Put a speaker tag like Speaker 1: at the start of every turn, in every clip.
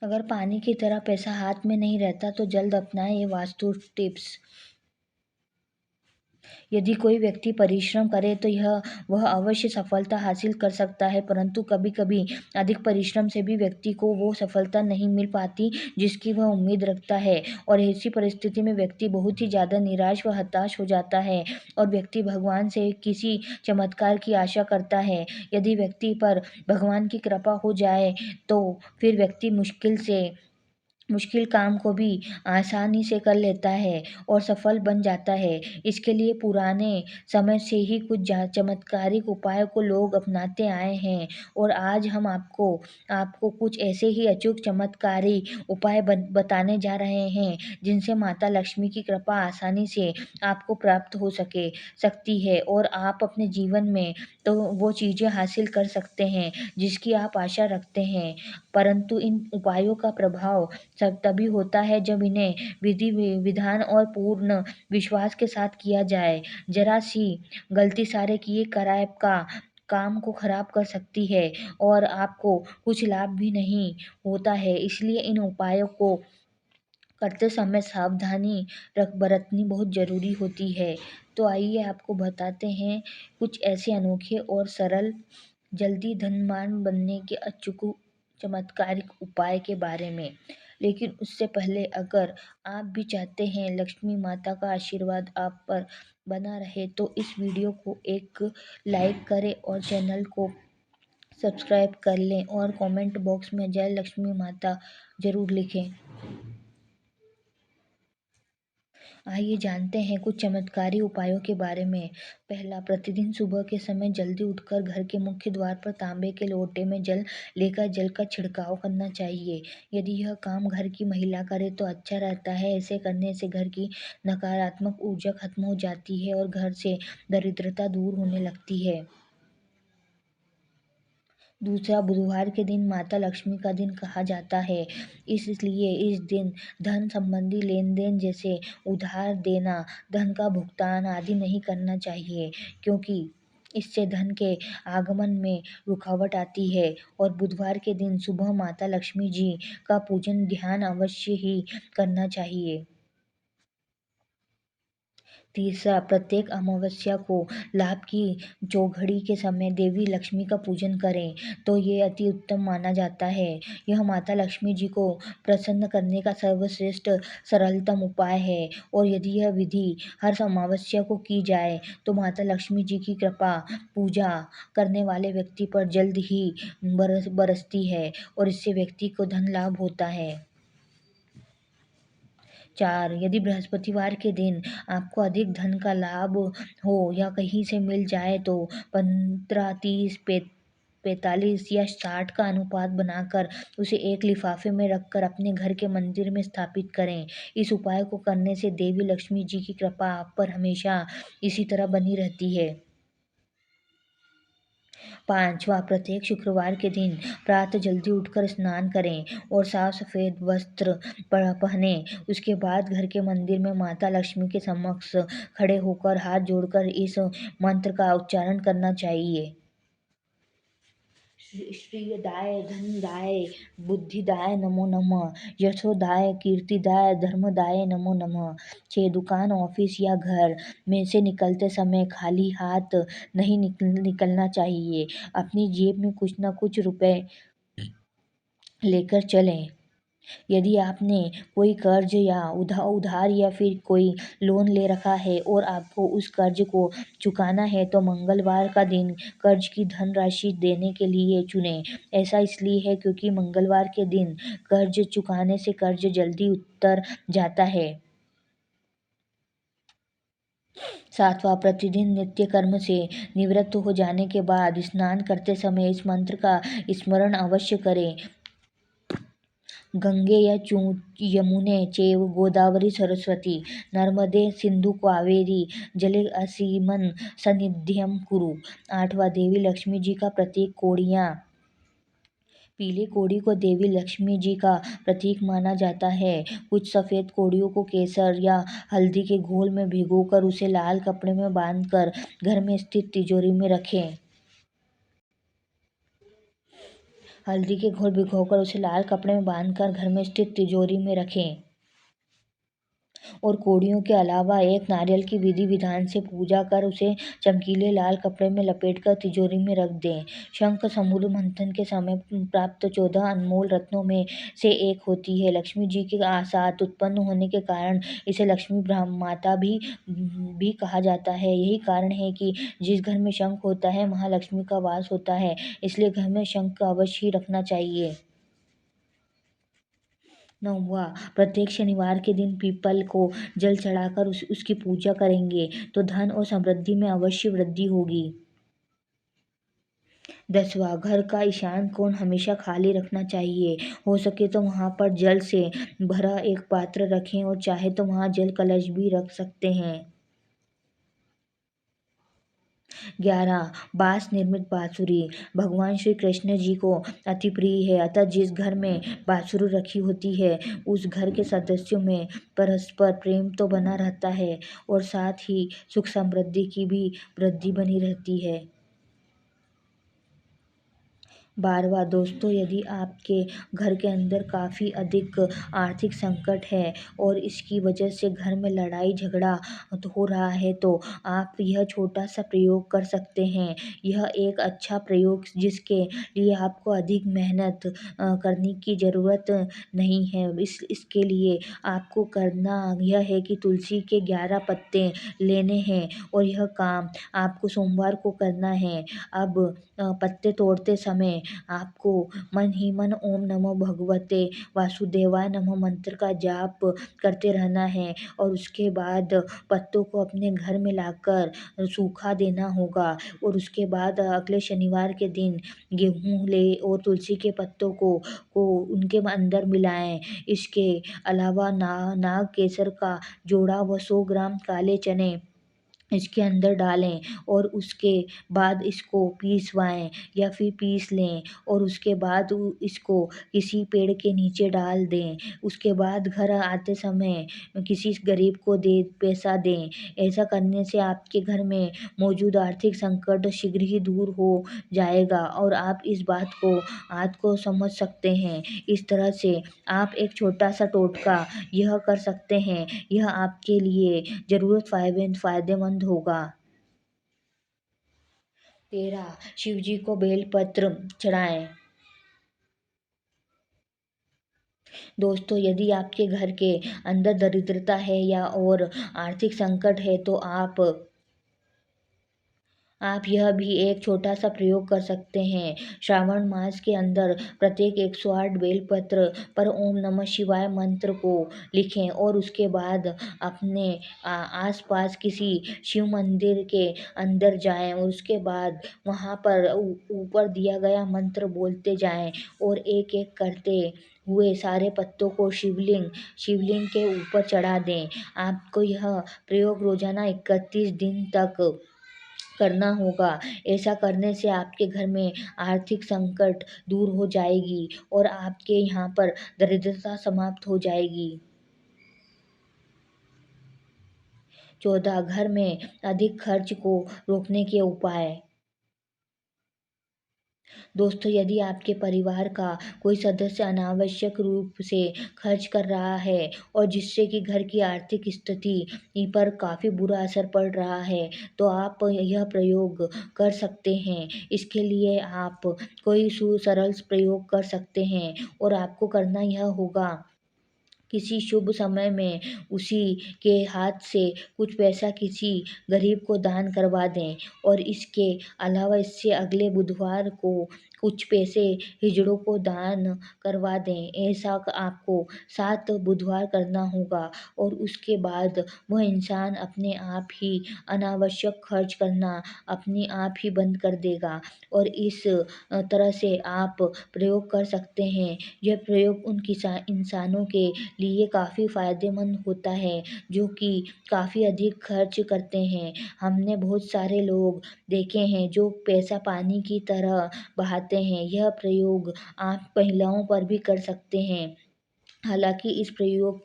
Speaker 1: अगर पानी की तरह पैसा हाथ में नहीं रहता तो जल्द अपनाएं ये वास्तु टिप्स। यदि कोई व्यक्ति परिश्रम करे तो यह वह अवश्य सफलता हासिल कर सकता है, परंतु कभी-कभी अधिक परिश्रम से भी व्यक्ति को वो सफलता नहीं मिल पाती जिसकी वह उम्मीद रखता है, और ऐसी परिस्थिति में व्यक्ति बहुत ही ज़्यादा निराश व हताश हो जाता है और व्यक्ति भगवान से किसी चमत्कार की आशा करता है। यदि व्यक्ति पर भगवान की कृपा हो जाए तो फिर व्यक्ति मुश्किल काम को भी आसानी से कर लेता है और सफल बन जाता है। इसके लिए पुराने समय से ही कुछ चमत्कारिक उपायों को लोग अपनाते आए हैं, और आज हम आपको आपको कुछ ऐसे ही अचूक चमत्कारी उपाय बताने जा रहे हैं जिनसे माता लक्ष्मी की कृपा आसानी से आपको प्राप्त हो सकती है, और आप अपने जीवन में तो वो चीज़ें हासिल कर सकते हैं जिसकी आप आशा रखते हैं। परंतु इन उपायों का प्रभाव सब तभी होता है जब इन्हें विधि विधान और पूर्ण विश्वास के साथ किया जाए। जरा सी गलती सारे किए कराए का काम को खराब कर सकती है और आपको कुछ लाभ भी नहीं होता है। इसलिए इन उपायों को करते समय सावधानी बरतनी बहुत ज़रूरी होती है। तो आइए आपको बताते हैं कुछ ऐसे अनोखे और सरल जल्दी धनवान बनने के अचूक चमत्कारिक उपाय के बारे में। लेकिन उससे पहले अगर आप भी चाहते हैं लक्ष्मी माता का आशीर्वाद आप पर बना रहे तो इस वीडियो को एक लाइक करें और चैनल को सब्सक्राइब कर लें और कमेंट बॉक्स में जय लक्ष्मी माता ज़रूर लिखें। आइए जानते हैं कुछ चमत्कारी उपायों के बारे में। पहला, प्रतिदिन सुबह के समय जल्दी उठकर घर के मुख्य द्वार पर तांबे के लोटे में जल लेकर जल का छिड़काव करना चाहिए। यदि यह काम घर की महिला करे तो अच्छा रहता है। ऐसे करने से घर की नकारात्मक ऊर्जा खत्म हो जाती है और घर से दरिद्रता दूर होने लगती है। दूसरा, बुधवार के दिन माता लक्ष्मी का दिन कहा जाता है, इसलिए इस दिन धन संबंधी लेन देन जैसे उधार देना, धन का भुगतान आदि नहीं करना चाहिए, क्योंकि इससे धन के आगमन में रुकावट आती है। और बुधवार के दिन सुबह माता लक्ष्मी जी का पूजन ध्यान अवश्य ही करना चाहिए। तीसरा, प्रत्येक अमावस्या को लाभ की चौघड़ी के समय देवी लक्ष्मी का पूजन करें तो ये अति उत्तम माना जाता है। यह माता लक्ष्मी जी को प्रसन्न करने का सर्वश्रेष्ठ सरलतम उपाय है, और यदि यह विधि हर अमावस्या को की जाए तो माता लक्ष्मी जी की कृपा पूजा करने वाले व्यक्ति पर जल्द ही बरसती है और इससे व्यक्ति को धन लाभ होता है। 4, यदि बृहस्पतिवार के दिन आपको अधिक धन का लाभ हो या कहीं से मिल जाए तो 15, 30, 45 या 60 का अनुपात बनाकर उसे एक लिफाफे में रखकर अपने घर के मंदिर में स्थापित करें। इस उपाय को करने से देवी लक्ष्मी जी की कृपा आप पर हमेशा इसी तरह बनी रहती है। 5वां, प्रत्येक शुक्रवार के दिन प्रातः जल्दी उठकर स्नान करें और साफ सफेद वस्त्र पहने। उसके बाद घर के मंदिर में माता लक्ष्मी के समक्ष खड़े होकर हाथ जोड़कर इस मंत्र का उच्चारण करना चाहिए। श्रीयदाय धनदाय बुद्धिदाय नमो नमः, यशोदाय कीर्तिदाय धर्मदाय नमो नमः। 6, दुकान, ऑफिस या घर में से निकलते समय खाली हाथ नहीं निकलना चाहिए। अपनी जेब में कुछ न कुछ रुपए लेकर चलें। यदि आपने कोई कर्ज या उधार या फिर कोई लोन ले रखा है और आपको उस कर्ज को चुकाना है तो मंगलवार का दिन कर्ज की धनराशि देने के लिए चुनें। ऐसा इसलिए है क्योंकि मंगलवार के दिन कर्ज चुकाने से कर्ज जल्दी उतर जाता है। 7वां, प्रतिदिन नित्य कर्म से निवृत्त हो जाने के बाद स्नान करते समय इस मंत्र का स्मरण अवश्य करें। गंगे या यमुने चैव गोदावरी सरस्वती नर्मदे सिंधु कावेरी जले अस्मिन् सन्निधिं कुरु। 8वां, देवी लक्ष्मी जी का प्रतीक कोड़ियाँ। पीले कोड़ी को देवी लक्ष्मी जी का प्रतीक माना जाता है। कुछ सफ़ेद कोड़ियों को केसर या हल्दी के घोल में भिगोकर उसे लाल कपड़े में बांधकर घर में स्थित तिजोरी में रखें। हल्दी के घोल भिगोकर उसे लाल कपड़े में बांधकर घर में स्थित तिजोरी में रखें। और कोड़ियों के अलावा एक नारियल की विधि विधान से पूजा कर उसे चमकीले लाल कपड़े में लपेटकर तिजोरी में रख दें। शंख समूल मंथन के समय प्राप्त 14 अनमोल रत्नों में से एक होती है। लक्ष्मी जी के साथ उत्पन्न होने के कारण इसे लक्ष्मी माता भी कहा जाता है। यही कारण है कि जिस घर में शंख होता है वहाँ लक्ष्मी का वास होता है, इसलिए घर में शंख अवश्य ही रखना चाहिए। 9वां, प्रत्येक शनिवार के दिन पीपल को जल चढ़ाकर उसकी पूजा करेंगे तो धन और समृद्धि में अवश्य वृद्धि होगी। 10वां, घर का ईशान कोण हमेशा खाली रखना चाहिए। हो सके तो वहाँ पर जल से भरा एक पात्र रखें और चाहे तो वहाँ जल कलश भी रख सकते हैं। 11, बांस निर्मित बांसुरी भगवान श्री कृष्ण जी को अति प्रिय है, अतः जिस घर में बांसुरी रखी होती है उस घर के सदस्यों में परस्पर प्रेम तो बना रहता है और साथ ही सुख समृद्धि की भी वृद्धि बनी रहती है। 12वां, दोस्तों यदि आपके घर के अंदर काफ़ी अधिक आर्थिक संकट है और इसकी वजह से घर में लड़ाई झगड़ा तो हो रहा है तो आप यह छोटा सा प्रयोग कर सकते हैं। यह एक अच्छा प्रयोग जिसके लिए आपको अधिक मेहनत करने की ज़रूरत नहीं है। इसके लिए आपको करना यह है कि तुलसी के 11 पत्ते लेने हैं और यह काम आपको सोमवार को करना है। अब पत्ते तोड़ते समय आपको मन ही मन ओम नमो भगवते वासुदेवाय नमः मंत्र का जाप करते रहना है और उसके बाद पत्तों को अपने घर में लाकर सूखा देना होगा और उसके बाद अगले शनिवार के दिन गेहूँ ले और तुलसी के पत्तों को उनके अंदर मिलाएं। इसके अलावा नाग केसर का जोड़ा व 100 ग्राम काले चने इसके अंदर डालें और उसके बाद इसको पीसवाएं या फिर पीस लें और उसके बाद इसको किसी पेड़ के नीचे डाल दें। उसके बाद घर आते समय किसी गरीब को पैसा दें। ऐसा करने से आपके घर में मौजूद आर्थिक संकट शीघ्र ही दूर हो जाएगा और आप इस बात को समझ सकते हैं। इस तरह से आप एक छोटा सा टोटका यह कर सकते हैं। यह आपके लिए ज़रूर फ़ायदेमंद होगा। 13, शिव जी को बेलपत्र चढ़ाएं। दोस्तों यदि आपके घर के अंदर दरिद्रता है या और आर्थिक संकट है तो आप यह भी एक छोटा सा प्रयोग कर सकते हैं। श्रावण मास के अंदर प्रत्येक 108 बेलपत्र पर ओम नमः शिवाय मंत्र को लिखें और उसके बाद अपने आसपास किसी शिव मंदिर के अंदर जाएं और उसके बाद वहाँ पर ऊपर दिया गया मंत्र बोलते जाएं और एक एक करते हुए सारे पत्तों को शिवलिंग के ऊपर चढ़ा दें। आपको यह प्रयोग रोजाना 31 दिन तक करना होगा। ऐसा करने से आपके घर में आर्थिक संकट दूर हो जाएगी और आपके यहाँ पर दरिद्रता समाप्त हो जाएगी। 14, घर में अधिक खर्च को रोकने के उपाय। दोस्तों यदि आपके परिवार का कोई सदस्य अनावश्यक रूप से खर्च कर रहा है और जिससे कि घर की आर्थिक स्थिति पर काफ़ी बुरा असर पड़ रहा है तो आप यह प्रयोग कर सकते हैं। इसके लिए आप कोई सरल प्रयोग कर सकते हैं और आपको करना यह होगा किसी शुभ समय में उसी के हाथ से कुछ पैसा किसी गरीब को दान करवा दें और इसके अलावा इससे अगले बुधवार को कुछ पैसे हिजड़ों को दान करवा दें। ऐसा आपको 7 बुधवार करना होगा और उसके बाद वह इंसान अपने आप ही अनावश्यक खर्च करना अपने आप ही बंद कर देगा और इस तरह से आप प्रयोग कर सकते हैं। यह प्रयोग उन इंसानों के लिए काफ़ी फ़ायदेमंद होता है जो कि काफ़ी अधिक खर्च करते हैं। हमने बहुत सारे लोग देखे हैं जो पैसा पानी की तरह बहाते हैं। यह प्रयोग आप महिलाओं पर भी कर सकते हैं। हालांकि इस प्रयोग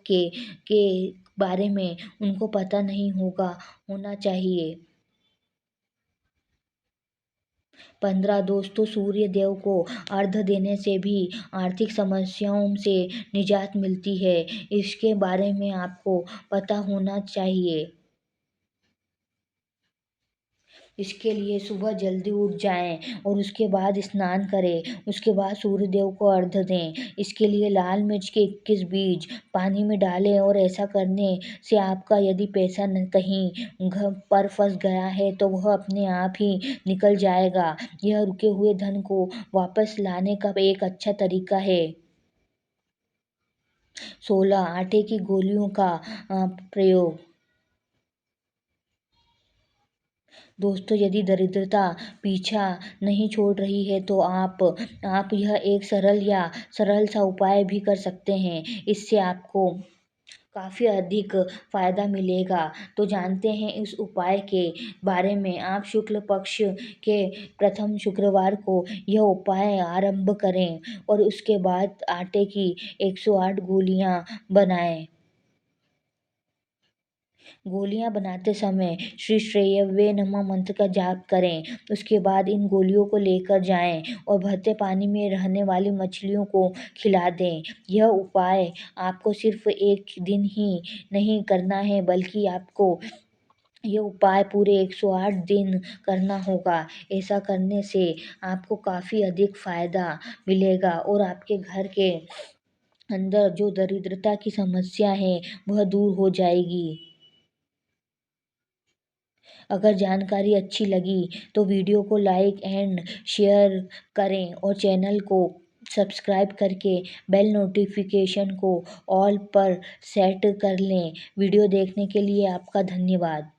Speaker 1: के बारे में उनको पता नहीं होना चाहिए। 15 दोस्तों, सूर्य देव को अर्घ्य देने से भी आर्थिक समस्याओं से निजात मिलती है। इसके बारे में आपको पता होना चाहिए। इसके लिए सुबह जल्दी उठ जाएं और उसके बाद स्नान करें। उसके बाद सूर्य देव को अर्घ्य दें। इसके लिए लाल मिर्च के 21 बीज पानी में डालें और ऐसा करने से आपका यदि पैसा कहीं घर पर फंस गया है तो वह अपने आप ही निकल जाएगा। यह रुके हुए धन को वापस लाने का एक अच्छा तरीका है। 16 आटे की गोलियों का प्रयोग। दोस्तों, यदि दरिद्रता पीछा नहीं छोड़ रही है तो आप यह एक सरल सा उपाय भी कर सकते हैं। इससे आपको काफ़ी अधिक फ़ायदा मिलेगा। तो जानते हैं इस उपाय के बारे में। आप शुक्ल पक्ष के प्रथम शुक्रवार को यह उपाय आरंभ करें और उसके बाद आटे की 108 गोलियां बनाएं। गोलियां बनाते समय श्री श्रेयवे नमः मंत्र का जाप करें। उसके बाद इन गोलियों को लेकर जाएं और बहते पानी में रहने वाली मछलियों को खिला दें। यह उपाय आपको सिर्फ एक दिन ही नहीं करना है, बल्कि आपको ये उपाय पूरे 108 दिन करना होगा। ऐसा करने से आपको काफ़ी अधिक फ़ायदा मिलेगा और आपके घर के अंदर जो दरिद्रता की समस्या है वह दूर हो जाएगी। अगर जानकारी अच्छी लगी तो वीडियो को लाइक एंड शेयर करें और चैनल को सब्सक्राइब करके बेल नोटिफिकेशन को ऑल पर सेट कर लें। वीडियो देखने के लिए आपका धन्यवाद।